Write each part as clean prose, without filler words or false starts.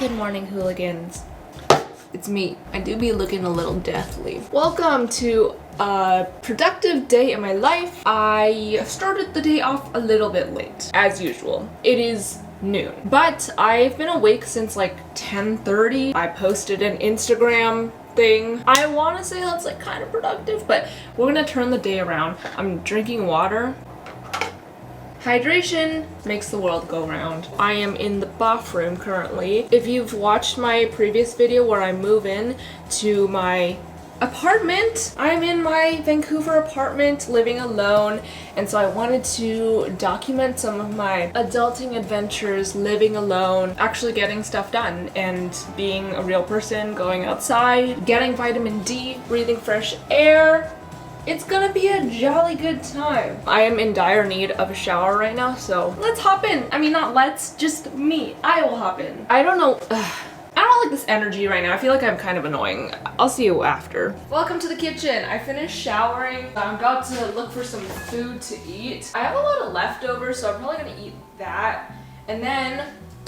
Good morning, hooligans. It's me. I do be looking a little deathly. Welcome to a productive day in my life. I started the day off a little bit late, as usual. It is noon, but I've been awake since like 10:30. I posted an Instagram thing. I want to say that's like kind of productive, but we're gonna turn the day around. I'm drinking water. Hydration makes the world go round. I am in the bathroom currently. If you've watched my previous video where I move in to my apartment, I'm in my Vancouver apartment living alone, and so I wanted to document some of my adulting adventures living alone, actually getting stuff done and being a real person, going outside, getting vitamin D, breathing fresh air. It's gonna be a jolly good time. I am in dire need of a shower right now, so let's hop in. I mean, not let's, just me. I will hop in. I don't know. I don't like this energy right now. I feel like I'm kind of annoying. I'll see you after. Welcome to the kitchen. I finished showering. I'm about to look for some food to eat. I have a lot of leftovers, so I'm probably gonna eat that. And then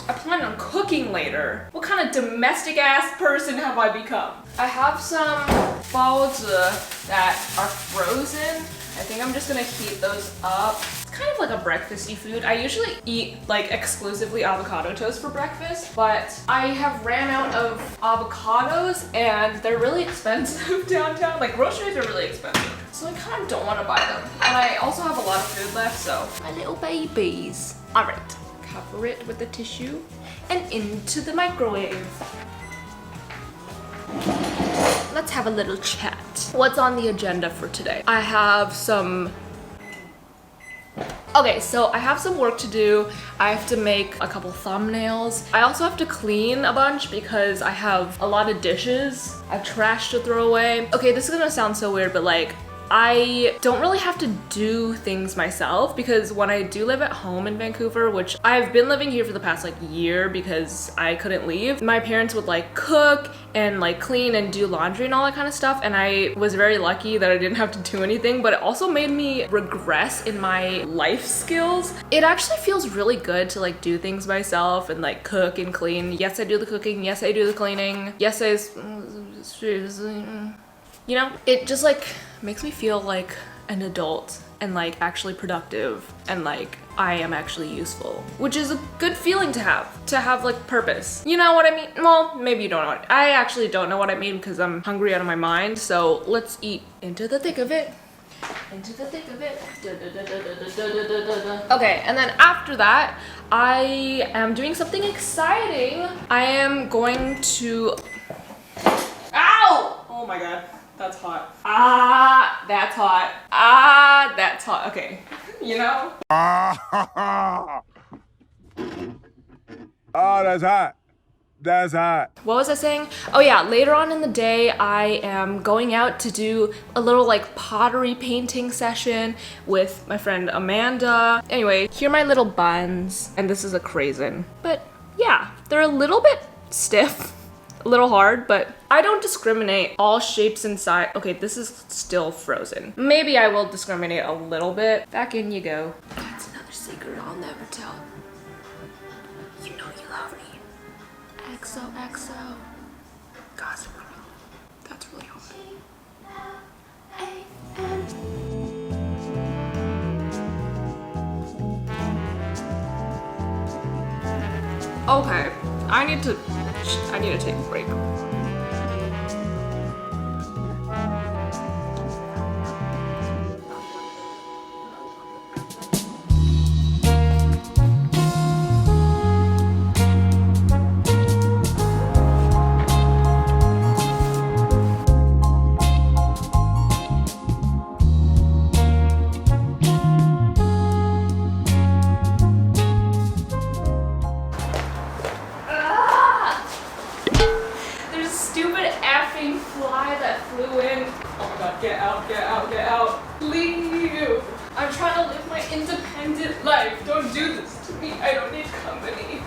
I plan on cooking later. What kind of domestic ass person have I become? I have some baozi that are frozen. I think I'm just gonna heat those up. It's kind of like a breakfasty food. I usually eat like exclusively avocado toast for breakfast, but I have ran out of avocados and they're really expensive downtown. Like groceries are really expensive. So I kind of don't want to buy them. And I also have a lot of food left, so my little babies. All right. Cover it with the tissue and into the microwave. Let's have a little chat. What's on the agenda for today? I have some... Okay, so I have some work to do. I have to make a couple thumbnails. I also have to clean a bunch because I have a lot of dishes. I have trash to throw away. Okay, this is gonna sound so weird, but like, I don't really have to do things myself because when I do live at home in Vancouver, which I've been living here for the past like year because I couldn't leave, my parents would like cook and like clean and do laundry and all that kind of stuff, and I was very lucky that I didn't have to do anything, but it also made me regress in my life skills. It actually feels really good to like do things myself and like cook and clean. Yes, I do the cooking. Yes, I do the cleaning. Yes, you know, it just like makes me feel like an adult and like actually productive and like I am actually useful, which is a good feeling to have like purpose. You know what I mean? Well, maybe you don't know what I actually don't know what I mean because I'm hungry out of my mind. So let's eat into the thick of it. Into the thick of it. Okay, and then after that, I am doing something exciting. I am going to... Ow! Oh my god. That's hot. Ah, that's hot. Ah, that's hot. Okay, you know? Oh, that's hot. That's hot. What was I saying? Oh yeah, later on in the day, I am going out to do a little like pottery painting session with my friend Amanda. Anyway, here are my little buns, and this is a craisin. But yeah, they're a little bit stiff. A little hard, but I don't discriminate. All shapes and size. Okay, this is still frozen. Maybe I will discriminate a little bit. Back in you go. That's another secret I'll never tell. You know you love me. XOXO. Gosh, that's really hard. Okay, I need to take a break. Get out, get out, get out. Leave. I'm trying to live my independent life. Don't do this to me. I don't need company.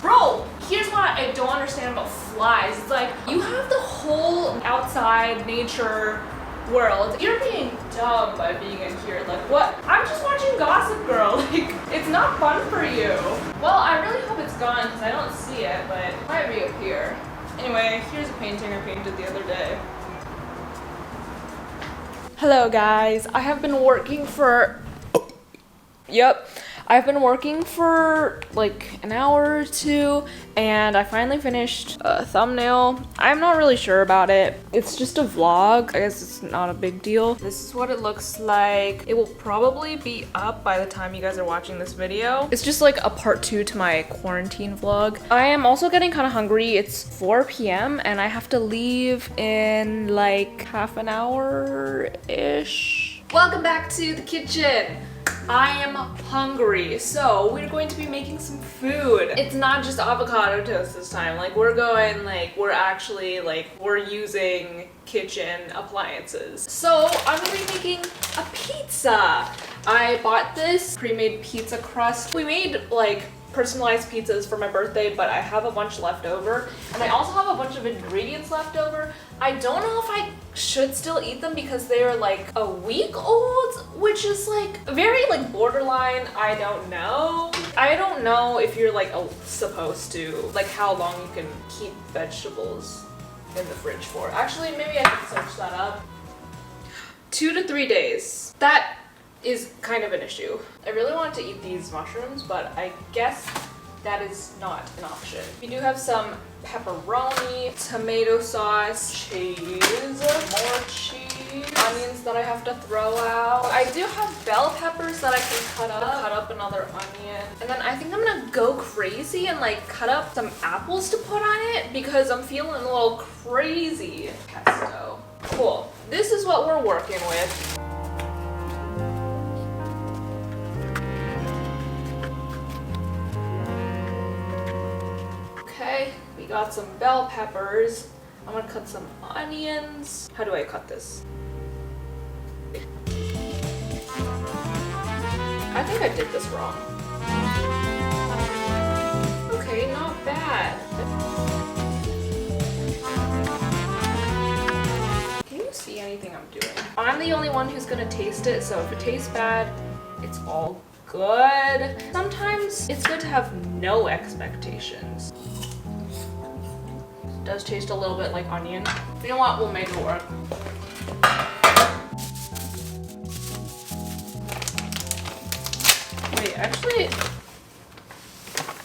Bro, here's what I don't understand about flies. It's like, you have the whole outside nature world. You're being dumb by being in here. Like, what? I'm just watching Gossip Girl. Like, it's not fun for you. Well, I really hope it's gone because I don't see it, but it might be up here. Anyway, here's a painting I painted the other day. Hello guys, I have been working for, I've been working for like an hour or two and I finally finished a thumbnail. I'm not really sure about it. It's just a vlog. I guess it's not a big deal. This is what it looks like. It will probably be up by the time you guys are watching this video. It's just like a part 2 to my quarantine vlog. I am also getting kind of hungry. It's 4 p.m. and I have to leave in like half an hour-ish. Welcome back to the kitchen. I am hungry, so we're going to be making some food. It's not just avocado toast this time. Like we're using kitchen appliances. So I'm gonna be making a pizza. I bought this pre-made pizza crust. We made like personalized pizzas for my birthday, but I have a bunch left over. And I also have a bunch of ingredients left over. I don't know if I should still eat them because they are like a week old, which is like very like borderline. I don't know. I don't know if you're like supposed to, like how long you can keep vegetables in the fridge for. Actually, maybe I can search that up. 2 to 3 days. That is kind of an issue. I really wanted to eat these mushrooms, but I guess that is not an option. We do have some pepperoni, tomato sauce, cheese, more cheese, onions that I have to throw out. I do have bell peppers that I can cut up another onion. And then I think I'm gonna go crazy and like cut up some apples to put on it because I'm feeling a little crazy. Pesto. Cool. This is what we're working with. Okay, we got some bell peppers. I'm gonna cut some onions. How do I cut this? I think I did this wrong. Okay, not bad. Can you see anything I'm doing? I'm the only one who's gonna taste it, so if it tastes bad, it's all good. Sometimes it's good to have no expectations. It does taste a little bit like onion. You know what? We'll make it work. Wait, actually,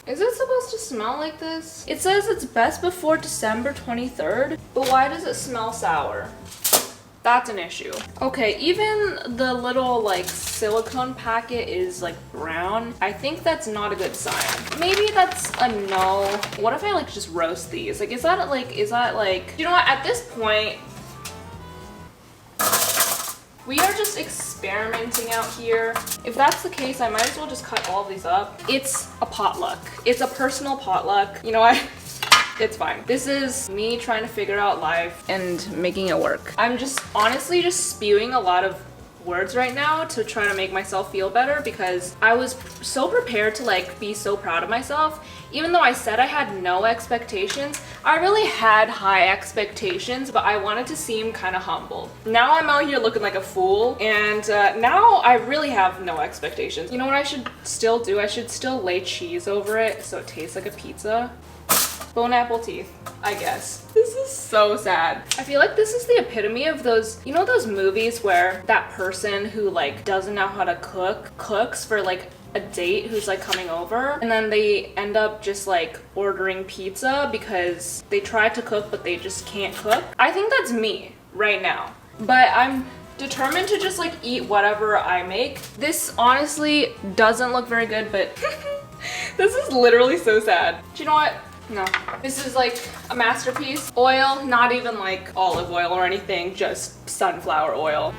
is it supposed to smell like this? It says it's best before December 23rd, but why does it smell sour? That's an issue. Okay, even the little like silicone packet is like brown. I think that's not a good sign. Maybe that's a no. What if I like just roast these? Like, is that like, you know what? At this point, we are just experimenting out here. If that's the case, I might as well just cut all of these up. It's a potluck. It's a personal potluck. You know what? It's fine. This is me trying to figure out life and making it work. I'm just honestly just spewing a lot of words right now to try to make myself feel better because I was so prepared to like be so proud of myself. Even though I said I had no expectations, I really had high expectations, but I wanted to seem kind of humble. Now I'm out here looking like a fool, and now I really have no expectations. You know what I should still do? I should still lay cheese over it so it tastes like a pizza. Bone apple teeth, I guess. This is so sad. I feel like this is the epitome of those, you know those movies where that person who like doesn't know how to cook, cooks for like a date who's like coming over, and then they end up just like ordering pizza because they tried to cook but they just can't cook. I think that's me right now. But I'm determined to just like eat whatever I make. This honestly doesn't look very good, but this is literally so sad. Do you know what? No. This is like a masterpiece. Oil, not even like olive oil or anything, just sunflower oil.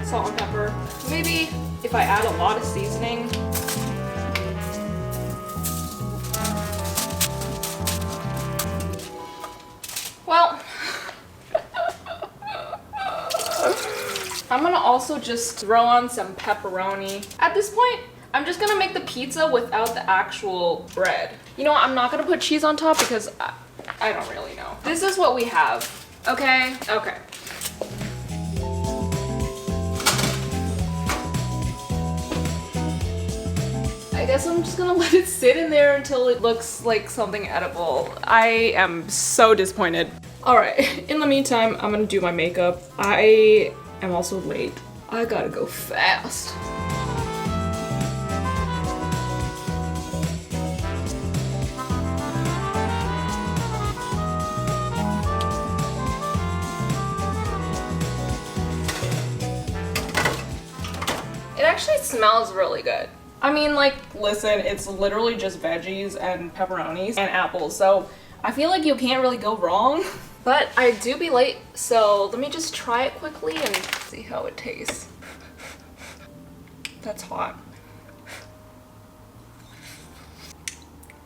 Salt and pepper. Maybe if I add a lot of seasoning. Well, I'm gonna also just throw on some pepperoni. At this point, I'm just gonna make the pizza without the actual bread. You know what, I'm not gonna put cheese on top because I don't really know. This is what we have. Okay, okay. I guess I'm just gonna let it sit in there until it looks like something edible. I am so disappointed. Alright, in the meantime, I'm gonna do my makeup. I am also late. I gotta go fast. It actually smells really good. I mean, like, listen, it's literally just veggies and pepperonis and apples, so I feel like you can't really go wrong. But I do be late, so let me just try it quickly and see how it tastes. That's hot.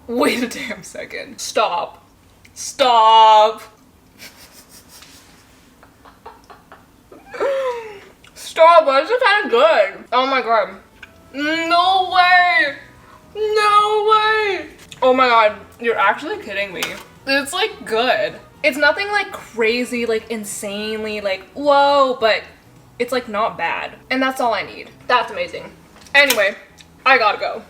Wait a damn second. Stop. Stop. Stop, but it's kind of good. Oh my god. No way! No way! Oh my god, you're actually kidding me. It's like good. It's nothing like crazy, like insanely, like whoa, but it's like not bad. And that's all I need. That's amazing. Anyway, I gotta go.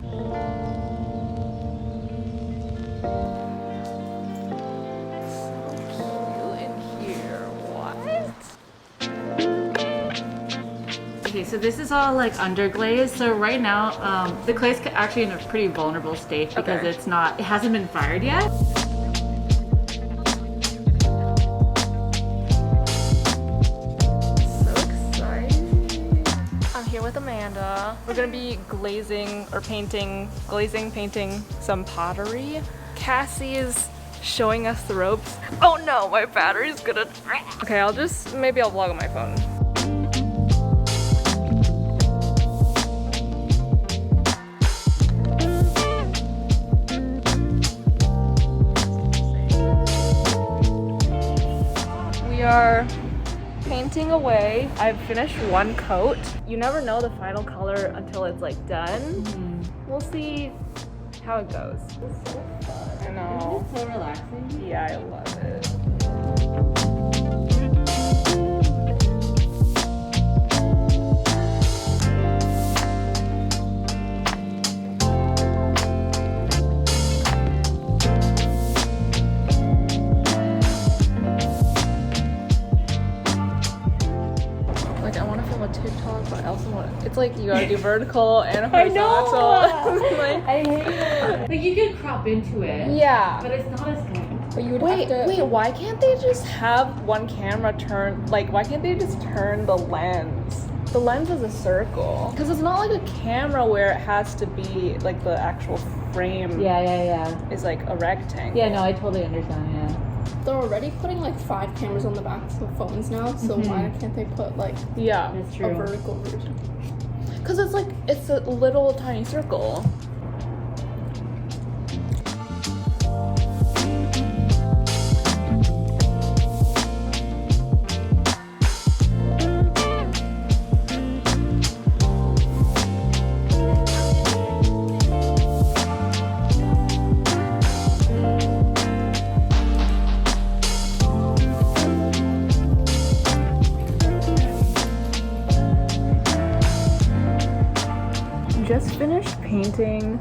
Okay, so this is all like underglaze. So right now, the clay's actually in a pretty vulnerable state because it hasn't been fired yet. So exciting. I'm here with Amanda. We're gonna be glazing painting some pottery. Cassie is showing us the ropes. Oh no, my battery's gonna... Okay, maybe I'll vlog on my phone. We are painting away. I've finished one coat. You never know the final color until it's like done. We'll see how it goes. It's so fun. I know. Isn't it so relaxing? Yeah, I love it. Like, I want to film a TikTok, but I also want. It's like you gotta do vertical and horizontal. Like, I hate it. Like you could crop into it. yeah. But it's not as good. But you would Wait, have to... wait, why can't they just have one camera turn, like, why can't they just turn the lens? The lens is a circle. Because it's not like a camera where it has to be, like, the actual frame Yeah. is like a rectangle. Yeah, no, I totally understand, yeah. They're already putting like 5 cameras on the backs of phones now, so why can't they put like Yeah. That's a true. vertical version? Because it's like, it's a little tiny circle. Just finished painting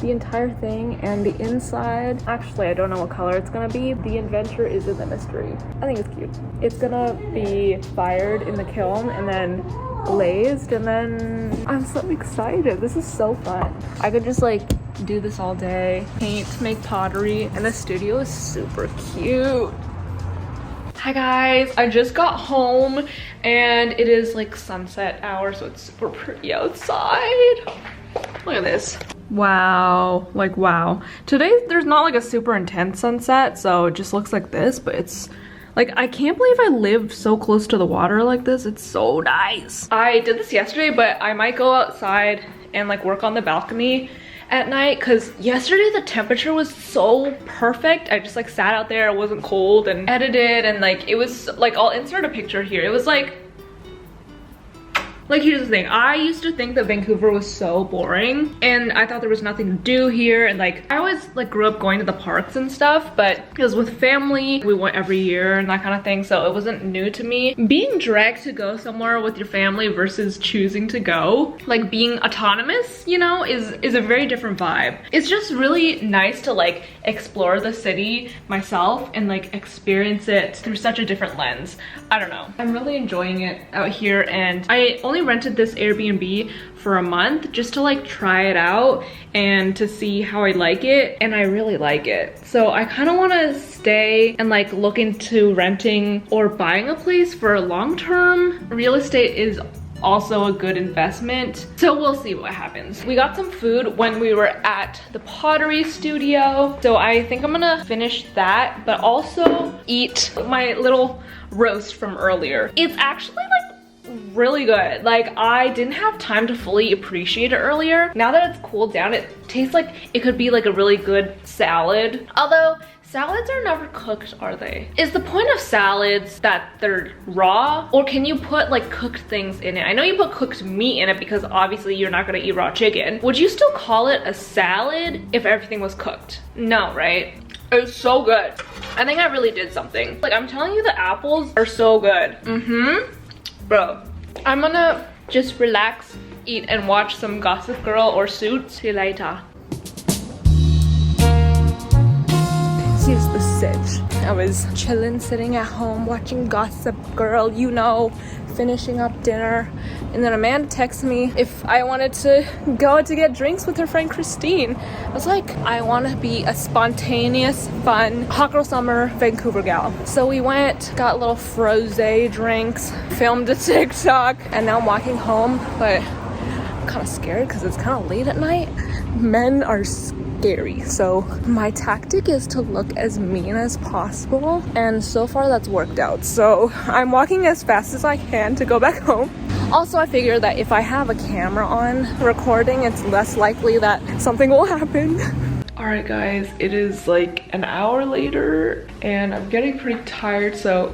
the entire thing, and the inside, actually I don't know what color it's gonna be. The adventure is in the mystery. I think it's cute. It's gonna be fired in the kiln and then glazed, and then I'm so excited. This is so fun. I could just like do this all day, paint, make pottery, and the studio is super cute. Hi guys, I just got home and it is like sunset hour, so it's super pretty outside. Look at this. Wow, like wow. Today there's not like a super intense sunset, so it just looks like this, but it's like, I can't believe I live so close to the water like this. It's so nice. I did this yesterday, but I might go outside and like work on the balcony at night, because yesterday the temperature was so perfect. I just like sat out there, it wasn't cold, and edited, and like it was like, I'll insert a picture here. It was like Like, here's the thing, I used to think that Vancouver was so boring and I thought there was nothing to do here, and like I always like grew up going to the parks and stuff, but because with family we went every year and that kind of thing, so it wasn't new to me. Being dragged to go somewhere with your family versus choosing to go, like being autonomous, you know, is a very different vibe. It's just really nice to like explore the city myself and like experience it through such a different lens. I don't know, I'm really enjoying it out here, and I only rented this Airbnb for a month just to like try it out and to see how I like it, and I really like it. So I kind of want to stay and like look into renting or buying a place for a long term. Real estate is also a good investment, so we'll see what happens. We got some food when we were at the Pottery studio, so I think I'm gonna finish that, but also eat my little roast from earlier. It's actually like really good. Like, I didn't have time to fully appreciate it earlier. Now that it's cooled down, it tastes like it could be like a really good salad. Although salads are never cooked, are they? Is the point of salads that they're raw, or can you put like cooked things in it? I know you put cooked meat in it because obviously you're not gonna eat raw chicken. Would you still call it a salad if everything was cooked? No, right? It's so good. I think I really did something. Like, I'm telling you, the apples are so good. Bro, I'm gonna just relax, eat, and watch some Gossip Girl or Suits. See you later. Here's the sitch. I was chilling, sitting at home, watching Gossip Girl, you know, finishing up dinner. And then Amanda texted me if I wanted to go to get drinks with her friend Christine. I was like, I want to be a spontaneous, fun, hot girl summer Vancouver gal. So we went, got little frosé drinks, filmed a TikTok, and now I'm walking home, but I'm kind of scared because it's kind of late at night. Men are scary, so my tactic is to look as mean as possible, and so far that's worked out. So I'm walking as fast as I can to go back home. Also, I figure that if I have a camera on recording, it's less likely that something will happen. Alright guys, it is like an hour later and I'm getting pretty tired, so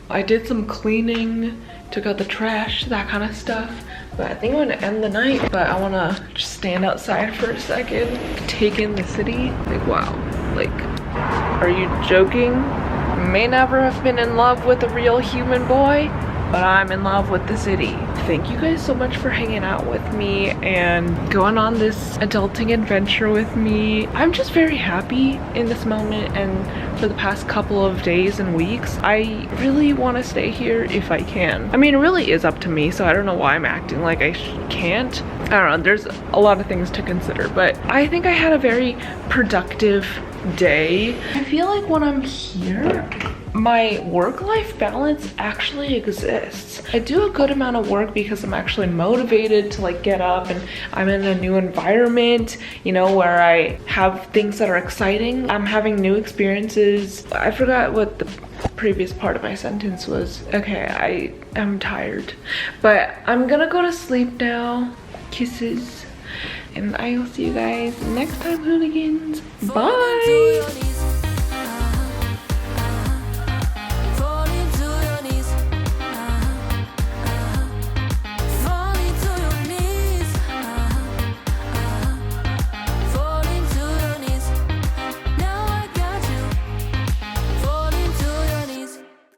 I did some cleaning, took out the trash, that kind of stuff. But I think I'm gonna end the night, but I wanna just stand outside for a second, take in the city. Like, wow, like, are you joking? May never have been in love with a real human boy, but I'm in love with the city. Thank you guys so much for hanging out with me and going on this adulting adventure with me. I'm just very happy in this moment, and for the past couple of days and weeks, I really want to stay here if I can. I mean, it really is up to me, so I don't know why I'm acting like I can't. I don't know, there's a lot of things to consider, but I think I had a very productive day. I feel like when I'm here, my work-life balance actually exists. I do a good amount of work because I'm actually motivated to like get up, and I'm in a new environment, you know, where I have things that are exciting. I'm having new experiences. I forgot what the previous part of my sentence was. Okay, I am tired, but I'm gonna go to sleep now. Kisses, and I will see you guys next time, hooligans. Bye.